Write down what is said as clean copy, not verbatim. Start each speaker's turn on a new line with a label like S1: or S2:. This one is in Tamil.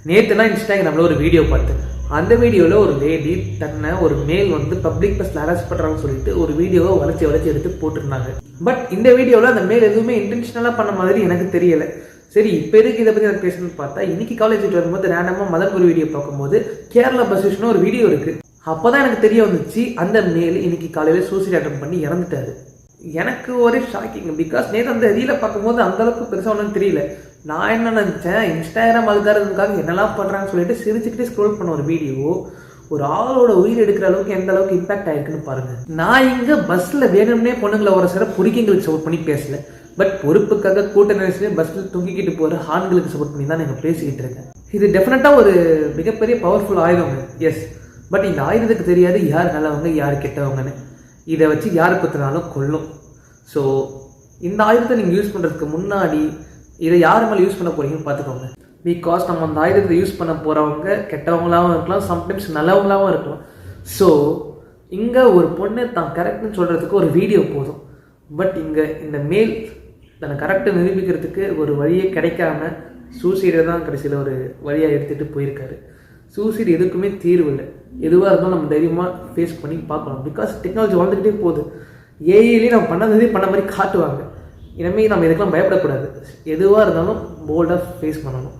S1: நேற்றுனா இன்ஸ்டாகிராமில் ஒரு வீடியோ பார்த்தேன். அந்த வீடியோவில் ஒரு லேடி தன்னை ஒரு மேல் வந்து பப்ளிக் பஸ்ஸில் அரெஸ்ட் பண்ணுறாங்கன்னு சொல்லிட்டு ஒரு வீடியோவை வளைச்சி எடுத்து போட்டிருந்தாங்க. பட் இந்த வீடியோவில் அந்த மேல் எதுவுமே இன்டென்ஷனலாக பண்ண மாதிரி எனக்கு தெரியலை. சரி, இப்போ எதுக்கு இதை பற்றி எனக்கு பேசணும்னு பார்த்தா, இன்னைக்கு காலேஜ் விட்டு வரும்போது ரேண்டமாக மதன் ஒரு வீடியோ பார்க்கும்போது கேரளா பஸ் ஸ்டேஷன் ஒரு வீடியோ இருக்குது. அப்போ தான் எனக்கு தெரிய வந்துச்சு அந்த மேல் இன்னைக்கு காலையில் சூசைட் அட்டம் பண்ணி இறந்துட்டாரு. எனக்கு ஒரே ஷாக்கிங். பிகாஸ் நேற்று அந்த ரீலை பார்க்கும்போது அந்தளவுக்கு பெருசாக ஒன்றும் தெரியல. நான் என்ன நினச்சேன், இன்ஸ்டாகிராம் அதுக்காரதுக்காக என்னெல்லாம் பண்ணுறாங்கன்னு சொல்லிட்டு சிரிச்சுக்கிட்டே ஸ்க்ரோல் பண்ண ஒரு வீடியோ ஒரு ஆளோட உயிர் எடுக்கிற அளவுக்கு எந்த அளவுக்கு இம்பாக்ட் ஆயிருக்குன்னு பாருங்க. நான் இங்கே பஸ்ஸில் வேணும்னே பொண்ணுங்களை ஒரு சில பொறுக்கிங்களுக்கு சப்போர்ட் பண்ணி பேசல. பட் பொறுப்புக்காக கூட்ட நெரிசலே பஸ்ஸில் தூக்கிக்கிட்டு போகிற ஆண்களுக்கு சப்போர்ட் பண்ணி தான் நாங்கள் பேசிக்கிட்டு இருக்கேன். இது டெஃபினட்டாக ஒரு மிகப்பெரிய பவர்ஃபுல் ஆயுதம். எஸ், பட் இந்த ஆயுதத்துக்கு தெரியாது யார் நல்லவங்க யார் கெட்டவங்கன்னு. இதை வச்சு யார் குத்தினாலும் கொல்லும். ஸோ இந்த ஆயுதத்தை நீங்கள் யூஸ் பண்ணுறதுக்கு முன்னாடி இதை யார் மேலே யூஸ் பண்ண போகிறீங்கன்னு பார்த்துக்கோங்க. பிகாஸ் நம்ம அந்த ஆயுதத்தை யூஸ் பண்ண போகிறவங்க கெட்டவங்களாகவும் இருக்கலாம், சம்டைம்ஸ் நல்லவங்களாகவும் இருக்கலாம். ஸோ இங்கே ஒரு பொண்ணு தான் கரெக்டுன்னு சொல்கிறதுக்கு ஒரு வீடியோ போதும். பட் இங்கே இந்த மேல் தன்னை கரெக்டாக நிரூபிக்கிறதுக்கு ஒரு வழியே கிடைக்காம சூசைடை தான் கடைசியில் ஒரு வழியாக எடுத்துகிட்டு போயிருக்காரு. சூசைடு எதுக்குமே தீர்வு இல்லை. எதுவாக இருந்தாலும் நம்ம தைரியமாக ஃபேஸ் பண்ணி பார்க்கணும். பிகாஸ் டெக்னாலஜி வளர்ந்துக்கிட்டே போகுது. ஏஐலேயே நம்ம பண்ணதே பண்ண மாதிரி காட்டுவாங்க. இனிமேல் நம்ம இதுக்கெல்லாம் பயப்படக்கூடாது. எதுவாக இருந்தாலும் போல்டாக ஃபேஸ் பண்ணணும்.